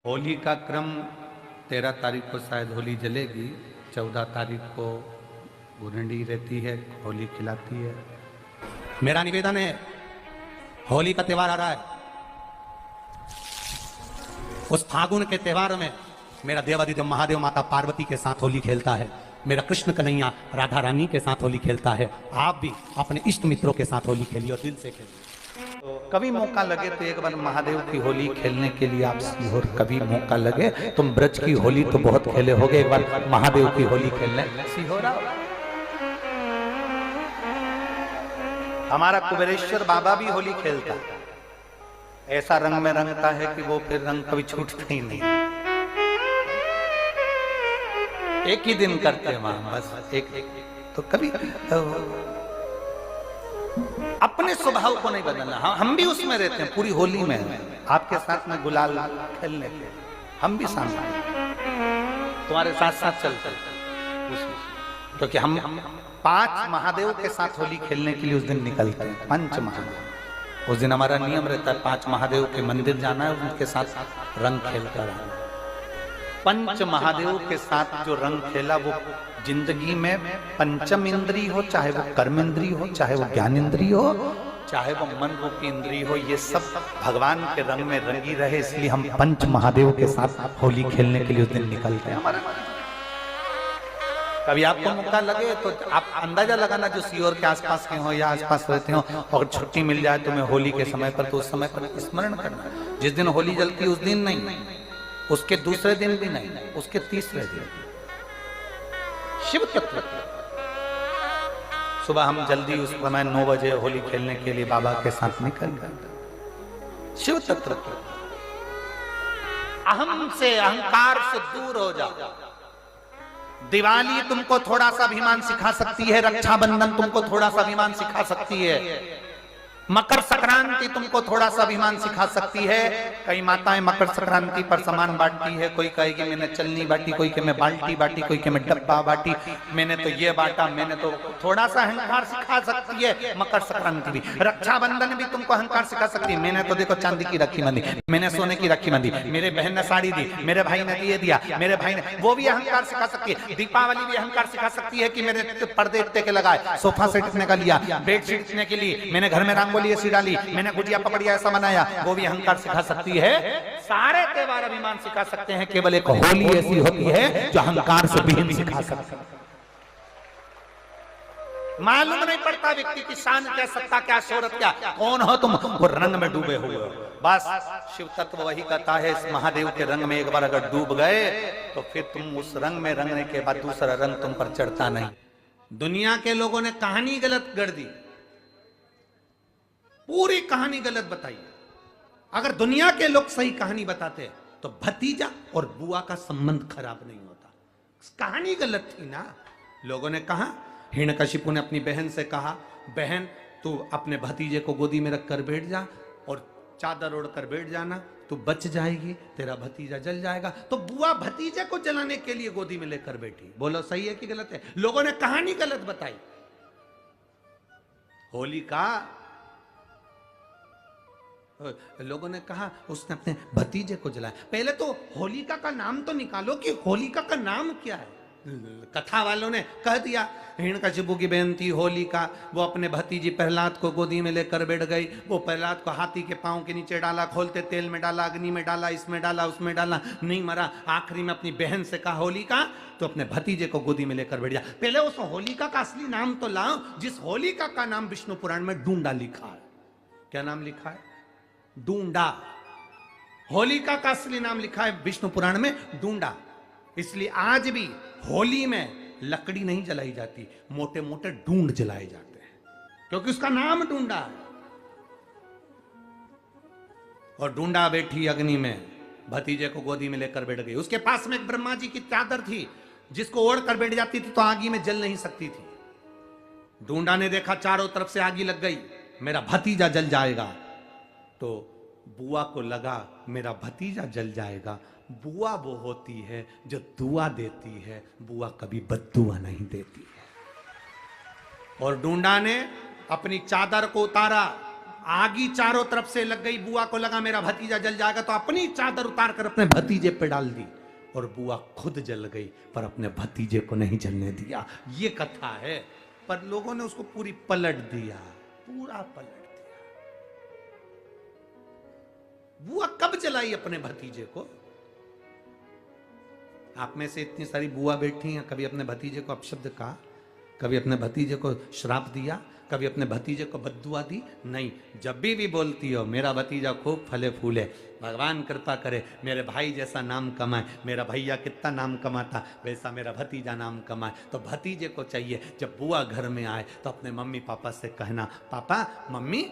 होली का क्रम 13 तारीख को शायद होली जलेगी, 14 तारीख को गुरंडी रहती है, होली खिलाती है। मेरा निवेदन है, होली का त्यौहार आ रहा है, उस फागुन के त्यौहार में मेरा देवादिदेव महादेव माता पार्वती के साथ होली खेलता है, मेरा कृष्ण कन्हैया राधा रानी के साथ होली खेलता है। आप भी अपने इष्ट मित्रों के साथ होली खेलिए और दिल से खेलिए। तो कभी मौका लगे तो एक बार महादेव की होली खेलने के लिए आप सीहोर, कभी मौका लगे, तुम ब्रज की होली तो बहुत खेले होगे, एक बार महादेव की होली खेलने सीहोर आओ। हमारा कुबेरेश्वर बाबा भी होली खेलता है, ऐसा रंग में रंगता है कि वो फिर रंग कभी छूटता ही नहीं। एक ही दिन करते हैं वहां, बस एक तो कभी अपने स्वभाव को नहीं बदलना। हम भी उसमें रहते हैं, पूरी होली में आपके साथ में गुलाल खेलने के हम भी सामने तुम्हारे साथ साथ चलते, क्योंकि हम 5 महादेव के साथ होली खेलने के लिए उस दिन निकलते हैं। 5 महादेव, उस दिन हमारा नियम रहता है 5 महादेव के मंदिर जाना है, उनके साथ रंग खेलकर आना। 5 महादेव के साथ जो रंग खेला वो जिंदगी में पंचम इंद्री हो, चाहे वो कर्म इंद्री हो, चाहे वो ज्ञान इंद्री हो, चाहे वो मन रूपी इंद्री हो, ये सब भगवान के रंग में रंगी रहे, इसलिए हम 5 महादेव के साथ होली खेलने के लिए उस दिन निकलते हैं। कभी आपको मौका लगे तो आप अंदाजा लगाना, जो सीहोर के आसपास के हो या आसपास रहते हो, और छुट्टी मिल जाए तुम्हें होली के समय पर, तो उस समय पर स्मरण करना, जिस दिन होली जलती है उस दिन नहीं, उसके दूसरे दिन भी नहीं, उसके तीसरे दिन शिव तत्व। सुबह हम जल्दी उस समय 9 बजे होली खेलने के लिए बाबा के साथ निकल गए। शिव तत्व, अहम से अहंकार से दूर हो जाओ। दिवाली तुमको थोड़ा सा अभिमान सिखा सकती है, रक्षाबंधन तुमको थोड़ा सा अभिमान सिखा सकती है, मकर संक्रांति तुमको थोड़ा सा अभिमान सिखा सकती है। कई माताएं मकर संक्रांति पर सामान बांटती है, कोई कहेगी मैंने चलनी बांटी, कोई कहे मैं बाल्टी बांटी, कोई कहे मैं डब्बा बांटी, मैंने तो ये बांटा, मैंने तो थोड़ा सा अहंकार सिखा सकती है मकर संक्रांति भी। रक्षाबंधन भी तुमको अहंकार सिखा सकती है, मैंने तो देखो चांदी की राखी बांधी, मैंने सोने की राखी बांधी, मेरे बहन ने साड़ी दी, मेरे भाई ने ये दिया, मेरे भाई ने, वो भी अहंकार सिखा सकती है। दीपावली भी अहंकार सिखा सकती है कि मेरे पर्दे इतने के लगाए, सोफा सेट इतने का लिया, बेड शीट इतने के लिए, मैंने घर में रंगोली ऐसी डाली, मैंने गुजिया पपड़िया ऐसा बनाया, वो भी अहंकार सिखा सकती है। सारे त्योहार अभिमान सिखा सकते हैं, केवल एक होली ऐसी होती है जो अहंकार से विहीन सिखा सकती है। मालूम नहीं पड़ता व्यक्ति की शान क्या, सत्ता क्या, शोहरत क्या, कौन हो तुम, वो रंग में डूबे हुए हो। बस शिव तत्व वही कहता है, इस महादेव के रंग में एक बार अगर डूब गए तो फिर तुम उस रंग में रंगने के बाद दूसरा रंग तुम पर चढ़ता नहीं। दुनिया के लोगों ने कहानी गलत गढ़ दी, पूरी कहानी गलत बताई। अगर दुनिया के लोग सही कहानी बताते तो भतीजा और बुआ का संबंध खराब नहीं होता। कहानी गलत थी ना। लोगों ने कहा, हिरण्यकशिपु ने अपनी बहन से कहा, बहन तू अपने भतीजे को गोदी में रखकर बैठ जा और चादर ओढ़कर बैठ जाना, तू बच जाएगी, तेरा भतीजा जल जाएगा। तो बुआ भतीजे को जलाने के लिए गोदी में लेकर बैठी। बोलो सही है कि गलत है? लोगों ने कहानी गलत बताई। होली का लोगों ने कहा उसने अपने भतीजे को जलाया। पहले तो होलिका का नाम तो निकालो कि होलिका का नाम क्या है। कथा वालों ने कह दिया हिरण्यकशिपु की बहन थी होलिका, वो अपने भतीजी प्रहलाद को गोदी में लेकर बैठ गई। वो प्रहलाद को हाथी के पांव के नीचे डाला, खोलते तेल में डाला, अग्नि में डाला, इसमें डाला, उसमें डाला, नहीं मरा। आखिरी में अपनी बहन से कहा होलिका तो अपने भतीजे को गोदी में लेकर बैठ जा। पहले उस होलिका का असली नाम तो लाओ, जिस होलिका का नाम विष्णु पुराण में डूंडा लिखा है। क्या नाम लिखा है? डूंडा। होलिका का असली नाम लिखा है विष्णु पुराण में डूंडा। इसलिए आज भी होली में लकड़ी नहीं जलाई जाती, मोटे मोटे ढूंढ जलाए जाते हैं, क्योंकि उसका नाम डूंडा है। और डूंडा बैठी अग्नि में, भतीजे को गोदी में लेकर बैठ गई। उसके पास में एक ब्रह्मा जी की चादर थी, जिसको ओढ़ कर बैठ जाती थी तो आगी में जल नहीं सकती थी। डूंडा ने देखा चारों तरफ से आगी लग गई, मेरा भतीजा जल जाएगा। तो बुआ को लगा मेरा भतीजा जल जाएगा। बुआ वो होती है जो दुआ देती है, बुआ कभी बद्दुआ नहीं देती है। और डूंडा ने अपनी चादर को उतारा, आगी चारों तरफ से लग गई, बुआ को लगा मेरा भतीजा जल जाएगा, तो अपनी चादर उतार कर अपने भतीजे पे डाल दी और बुआ खुद जल गई पर अपने भतीजे को नहीं जलने दिया। ये कथा है, पर लोगों ने उसको पूरी पलट दिया, पूरा पलट दिया। बुआ कब जलाई अपने भतीजे को? आप में से इतनी सारी बुआ बैठी हैं, कभी अपने भतीजे को अपशब्द कहा? कभी अपने भतीजे को श्राप दिया? कभी अपने भतीजे को बद्दुआ दी? नहीं। जब भी बोलती हो मेरा भतीजा खूब फले फूले, भगवान कृपा करे मेरे भाई जैसा नाम कमाए, मेरा भैया कितना नाम कमाता वैसा मेरा भतीजा नाम कमाए, तो भतीजे को चाहिए जब बुआ घर में आए तो अपने मम्मी पापा से कहना, पापा मम्मी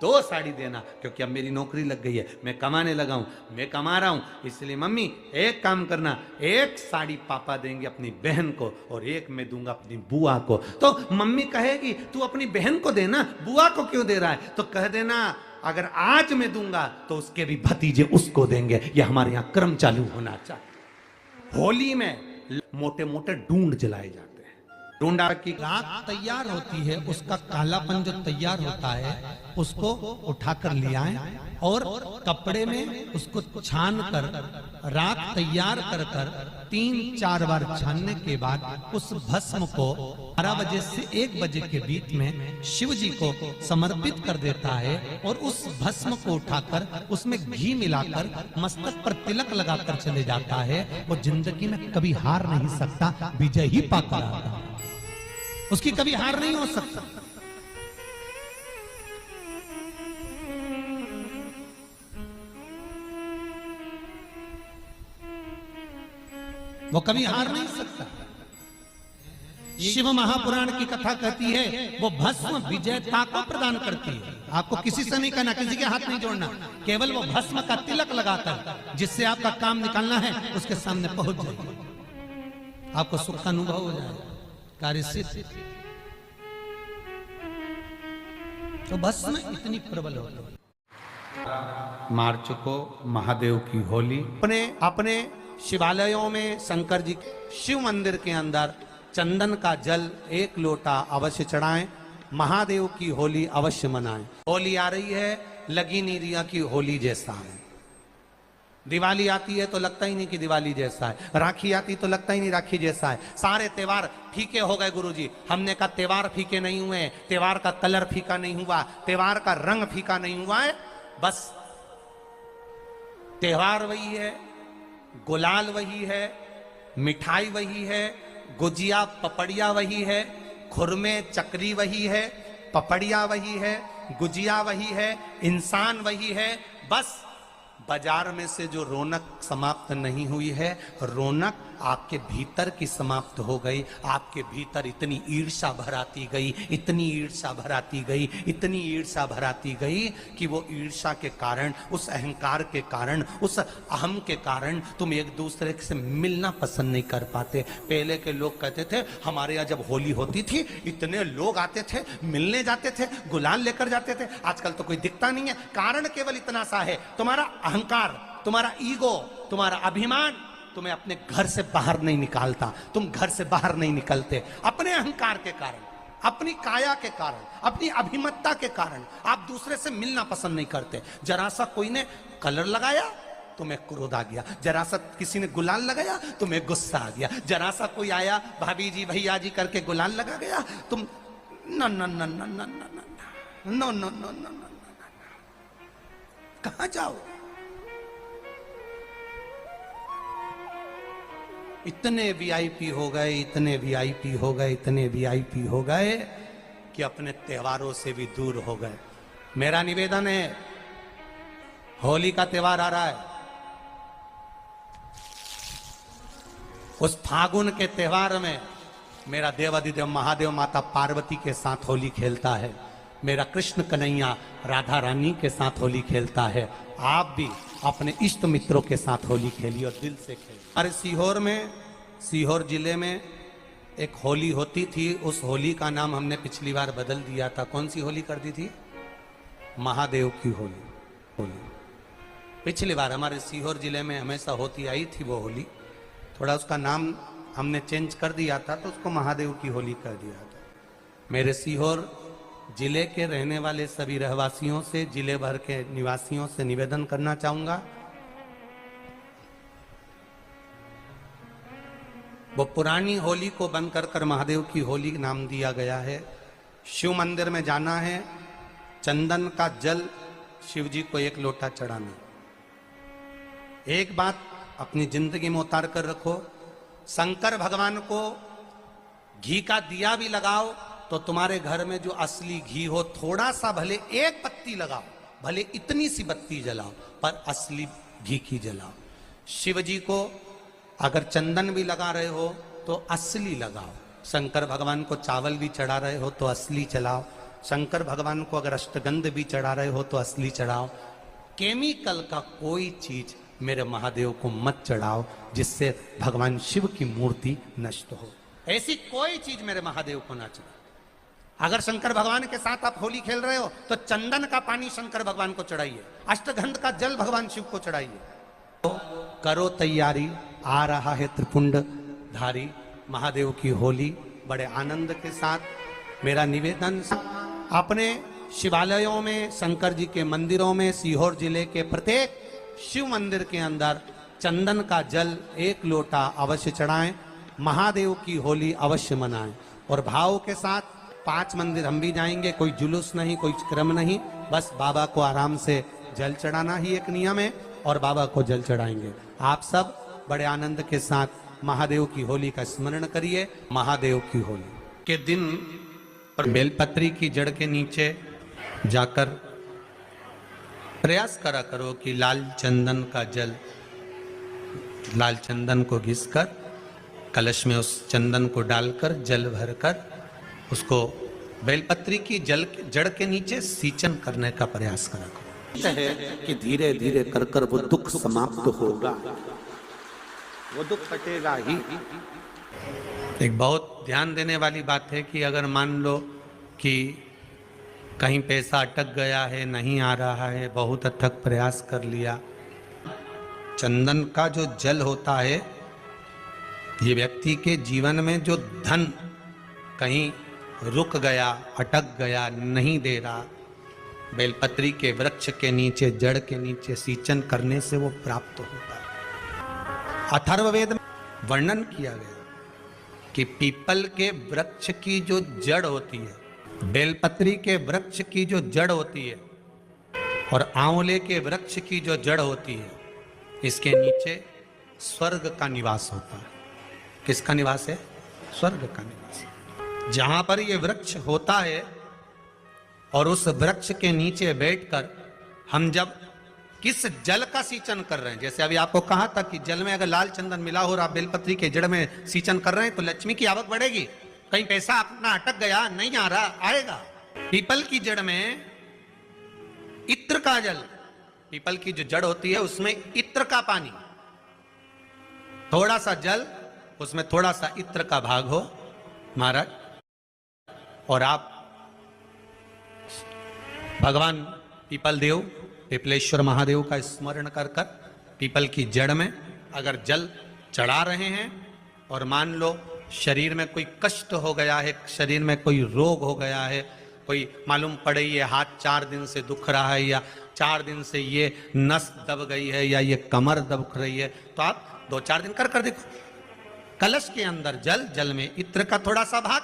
2 साड़ी देना, क्योंकि अब मेरी नौकरी लग गई है, मैं कमाने लगा हूं, मैं कमा रहा हूं, इसलिए मम्मी एक काम करना, 1 साड़ी पापा देंगे अपनी बहन को और 1 मैं दूंगा अपनी बुआ को। तो मम्मी कहेगी तू अपनी बहन को देना, बुआ को क्यों दे रहा है? तो कह देना अगर आज मैं दूंगा तो उसके भी भतीजे उसको देंगे। ये हमारे यहां क्रम चालू होना चाहिए। होली में मोटे मोटे डूंड जलाए जाते हैं। डूंडा की राख तैयार होती है, उसका कालापन जो तैयार होता है उसको उठाकर ले आए और कपड़े में उसको छान कर राख तैयार कर 3-4 बार छानने के बाद उस भस्म को 12 बजे से 1 बजे के बीच में शिव जी को समर्पित कर देता है और उस भस्म को उठाकर उसमें घी मिलाकर मस्तक पर तिलक लगाकर चले जाता है। वो जिंदगी में कभी हार नहीं सकता, विजय ही पाकर आता है, उसकी कभी हार नहीं हो सकता। वो कभी हार नहीं सकता। शिव महापुराण की कथा कहती है वो भस्म विजेता को प्रदान करती है। आपको किसी से नहीं कहना, किसी के हाथ नहीं जोड़ना, केवल वो भस्म का तिलक लगाकर जिससे आपका काम निकालना है उसके सामने पहुंच जाइए, आपको सुख का अनुभव हो जाएगा, कार्य सिद्ध। तो भस्म इतनी प्रबल होती है। मार्च को महादेव की होली अपने शिवालयों में शंकर जी शिव मंदिर के अंदर चंदन का जल 1 लोटा अवश्य चढ़ाएं। महादेव की होली अवश्य मनाएं। होली आ रही है, लगी नहीं रिया की होली जैसा है। दिवाली आती है तो लगता ही नहीं कि दिवाली जैसा है, राखी आती तो लगता ही नहीं राखी जैसा है। सारे त्योहार फीके हो गए गुरुजी। हमने कहा त्योहार फीके नहीं हुए, त्योहार का कलर फीका नहीं हुआ, त्योहार का रंग फीका नहीं हुआ है, बस त्योहार वही है, गुलाल वही है, मिठाई वही है, गुजिया पपड़िया वही है, खुरमे चकरी वही है, पपड़िया वही है, गुजिया वही है, इंसान वही है। बस बाजार में से जो रौनक समाप्त नहीं हुई है, रौनक आपके भीतर की समाप्त हो गई। आपके भीतर इतनी ईर्ष्या भराती गई, इतनी ईर्ष्या भराती गई, इतनी ईर्ष्या भराती गई कि वो ईर्ष्या के कारण, उस अहंकार के कारण, उस अहम के कारण तुम एक दूसरे से मिलना पसंद नहीं कर पाते। पहले के लोग कहते थे हमारे यहाँ जब होली होती थी इतने लोग आते थे, मिलने जाते थे, गुलाल लेकर जाते थे। आजकल तो कोई दिखता नहीं है। कारण केवल इतना सा है, तुम्हारा अहंकार, तुम्हारा ईगो, तुम्हारा अभिमान तुम्हें अपने घर से बाहर नहीं निकालता। तुम घर से बाहर नहीं निकलते अपने अहंकार के कारण, अपनी काया के कारण, अपनी अभिमतता के कारण। आप दूसरे से मिलना पसंद नहीं करते। जरा सा कोई ने कलर लगाया तुम्हें क्रोध आ गया, जरा सा किसी ने गुलाल लगाया तुम्हें गुस्सा आ गया, जरा सा कोई आया भाभी जी भैया जी करके गुलाल लगा गया, तुम न न न न न न न न न कहां जाओ। इतने वीआईपी हो गए, इतने वीआईपी हो गए, इतने वीआईपी हो गए कि अपने त्योहारों से भी दूर हो गए। मेरा निवेदन है, होली का त्योहार आ रहा है, उस फागुन के त्योहार में मेरा देवाधिदेव महादेव माता पार्वती के साथ होली खेलता है, मेरा कृष्ण कन्हैया राधा रानी के साथ होली खेलता है। आप भी अपने इष्ट मित्रों के साथ होली खेलिए और दिल से खेलिए। अरे सीहोर जिले में एक होली होती थी, उस होली का नाम हमने पिछली बार बदल दिया था। कौन सी होली कर दी थी? महादेव की होली। पिछली बार हमारे सीहोर जिले में हमेशा होती आई थी वो होली, थोड़ा उसका नाम हमने चेंज कर दिया था तो उसको महादेव की होली कर दिया था। मेरे सीहोर जिले के रहने वाले सभी रहवासियों से, जिले भर के निवासियों से निवेदन करना चाहूंगा, वो पुरानी होली को बंद कर महादेव की होली नाम दिया गया है। शिव मंदिर में जाना है, चंदन का जल शिव जी को 1 लोटा चढ़ाना। एक बात अपनी जिंदगी में उतार कर रखो, शंकर भगवान को घी का दिया भी लगाओ तो तुम्हारे घर में जो असली घी हो, थोड़ा सा भले 1 पत्ती लगाओ, भले इतनी सी बत्ती जलाओ, पर असली घी की जलाओ। शिव जी को अगर चंदन भी लगा रहे हो तो असली लगाओ। शंकर भगवान को चावल भी चढ़ा रहे हो तो असली चढ़ाओ। शंकर भगवान को अगर अष्टगंध भी चढ़ा रहे हो तो असली चढ़ाओ। केमिकल का कोई चीज मेरे महादेव को मत चढ़ाओ जिससे भगवान शिव की मूर्ति नष्ट हो। ऐसी कोई चीज मेरे महादेव को ना चढ़ाओ। अगर शंकर भगवान के साथ आप होली खेल रहे हो तो चंदन का पानी शंकर भगवान को चढ़ाइए, अष्टगंध का जल भगवान शिव को चढ़ाइए। तो करो तैयारी, आ रहा है त्रिपुंडधारी महादेव की होली। बड़े आनंद के साथ मेरा निवेदन, अपने शिवालयों में, शंकर जी के मंदिरों में, सीहोर जिले के प्रत्येक शिव मंदिर के अंदर चंदन का जल 1 लोटा अवश्य चढ़ाएं। महादेव की होली अवश्य मनाएं और भाव के साथ 5 मंदिर हम भी जाएंगे। कोई जुलूस नहीं, कोई क्रम नहीं, बस बाबा को आराम से जल चढ़ाना ही एक नियम है और बाबा को जल चढ़ाएंगे। आप सब बड़े आनंद के साथ महादेव की होली का स्मरण करिए। महादेव की होली के दिन पर बेलपत्री की जड़ के नीचे जाकर प्रयास करा करो कि लाल चंदन का जल, लाल चंदन को घिसकर कलश में उस चंदन को डालकर जल भरकर उसको बेलपत्री की जड़ के नीचे सींचन करने का प्रयास करा करो। है कि धीरे धीरे कर कर वो दुख समाप्त होगा, वो दुख कटेगा ही। एक बहुत ध्यान देने वाली बात है कि अगर मान लो कि कहीं पैसा अटक गया है, नहीं आ रहा है, बहुत अथक प्रयास कर लिया, चंदन का जो जल होता है ये व्यक्ति के जीवन में जो धन कहीं रुक गया, अटक गया, नहीं दे रहा, बेलपत्री के वृक्ष के नीचे, जड़ के नीचे सींचन करने से वो प्राप्त होता है। अथर्ववेद में वर्णन किया गया कि पीपल के वृक्ष की जो जड़ होती है, बेलपत्री के वृक्ष की जो जड़ होती है और आंवले के वृक्ष की जो जड़ होती है, इसके नीचे स्वर्ग का निवास होता है। किसका निवास है? स्वर्ग का निवास। जहां पर ये वृक्ष होता है और उस वृक्ष के नीचे बैठकर हम जब किस जल का सींचन कर रहे हैं, जैसे अभी आपको कहा था कि जल में अगर लाल चंदन मिला हो और आप बेलपत्री के जड़ में सींचन कर रहे हैं तो लक्ष्मी की आवक बढ़ेगी। कहीं पैसा अपना अटक गया, नहीं आ रहा, आएगा। पीपल की जड़ में इत्र का जल, पीपल की जो जड़ होती है उसमें इत्र का पानी, थोड़ा सा जल, उसमें थोड़ा सा इत्र का भाग हो महाराज, और आप भगवान पीपल देव, पिपलेश्वर महादेव का स्मरण कर कर पीपल की जड़ में अगर जल चढ़ा रहे हैं और मान लो शरीर में कोई कष्ट हो गया है, शरीर में कोई रोग हो गया है, कोई मालूम पड़े ये हाथ 4 दिन से दुख रहा है या 4 दिन से ये नस दब गई है या ये कमर दब रही है, तो आप 2-4 दिन कर देखो। कलश के अंदर जल, जल में इत्र का थोड़ा सा भाग,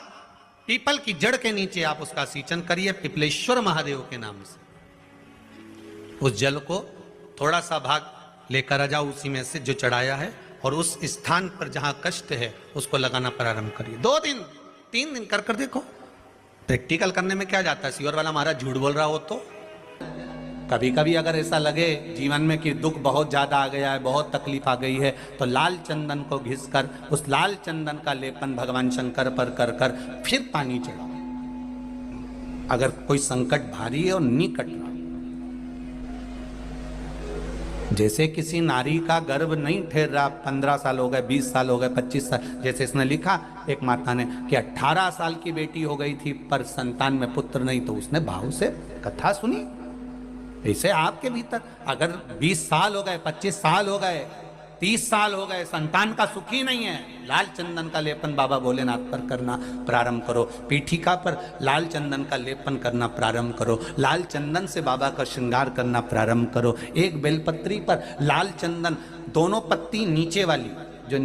पीपल की जड़ के नीचे आप उसका सींचन करिए पिपलेश्वर महादेव के नाम से। उस जल को थोड़ा सा भाग लेकर आ जाओ उसी में से जो चढ़ाया है, और उस स्थान पर जहां कष्ट है उसको लगाना प्रारंभ करिए। 2 दिन 3 दिन कर देखो। प्रैक्टिकल करने में क्या जाता है? सीवर वाला महाराज झूठ बोल रहा हो तो कभी कभी अगर ऐसा लगे जीवन में कि दुख बहुत ज्यादा आ गया है, बहुत तकलीफ आ गई है, तो लाल चंदन को घिसकर उस लाल चंदन का लेपन भगवान शंकर पर कर कर फिर पानी चढ़ाओ। अगर कोई संकट भारी है और निकट रहा, जैसे किसी नारी का गर्भ नहीं ठहर रहा, 15 साल हो गए, 20 साल हो गए, 25 साल, जैसे इसने लिखा एक माता ने कि 18 साल की बेटी हो गई थी पर संतान में पुत्र नहीं, तो उसने भाव से कथा सुनी। ऐसे आपके भीतर अगर 20 साल हो गए, 25 साल हो गए, 30 साल हो गए, संतान का सुख ही नहीं है, लाल चंदन का लेपन बाबा भोलेनाथ पर करना प्रारंभ करो। पीठिका पर लाल चंदन का लेपन करना प्रारंभ करो। लाल चंदन से बाबा का श्रृंगार करना प्रारंभ करो। एक बेलपत्री पर लाल चंदन, दोनों पत्ती नीचे वाली, जो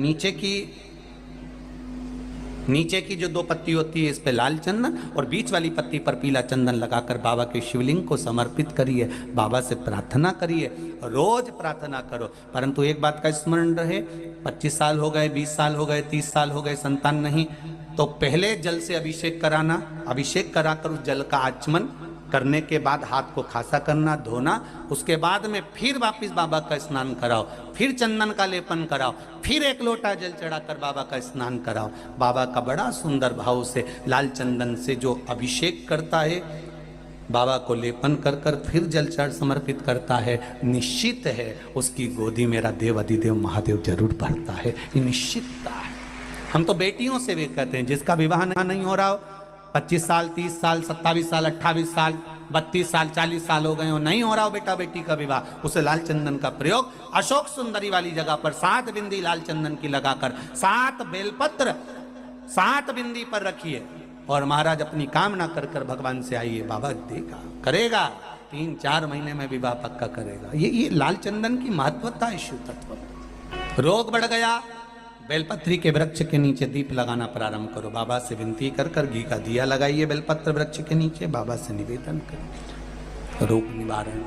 नीचे की जो 2 पत्ती होती है, इस पे लाल चंदन और बीच वाली पत्ती पर पीला चंदन लगाकर बाबा के शिवलिंग को समर्पित करिए। बाबा से प्रार्थना करिए, रोज प्रार्थना करो। परंतु एक बात का स्मरण रहे, 25 साल हो गए, 20 साल हो गए, 30 साल हो गए, संतान नहीं, तो पहले जल से अभिषेक कराना, अभिषेक कराकर उस जल का आचमन करने के बाद हाथ को खासा करना, धोना, उसके बाद में फिर वापस बाबा का स्नान कराओ, फिर चंदन का लेपन कराओ, फिर 1 लोटा जल चढ़ाकर बाबा का स्नान कराओ। बाबा का बड़ा सुंदर भाव से लाल चंदन से जो अभिषेक करता है, बाबा को लेपन कर कर फिर जल चढ़ समर्पित करता है, निश्चित है उसकी गोदी मेरा देव अधिदेव महादेव जरूर भरता है। ये निश्चितता है। हम तो बेटियों से भी कहते हैं, जिसका विवाह नहीं हो रहा हो, 25 साल, 30 साल, 27 साल, 28 साल, 32 साल, 40 साल हो गए हो, नहीं हो रहा हो बेटा बेटी का विवाह, उसे लाल चंदन का प्रयोग अशोक सुंदरी वाली जगह पर 7 बिंदी लाल चंदन की लगाकर 7 बेलपत्र 7 बिंदी पर रखिए और महाराज अपनी कामना कर कर भगवान से आइए। बाबा देगा, करेगा, 3-4 महीने में विवाह पक्का करेगा। ये लाल चंदन की महत्वता है शिव तत्व। रोग बढ़ गया, बेलपत्री के वृक्ष के नीचे दीप लगाना प्रारंभ करो। बाबा से विनती कर कर घी का दिया लगाइए बेलपत्र वृक्ष के नीचे, बाबा से निवेदन करें, रोग निवारण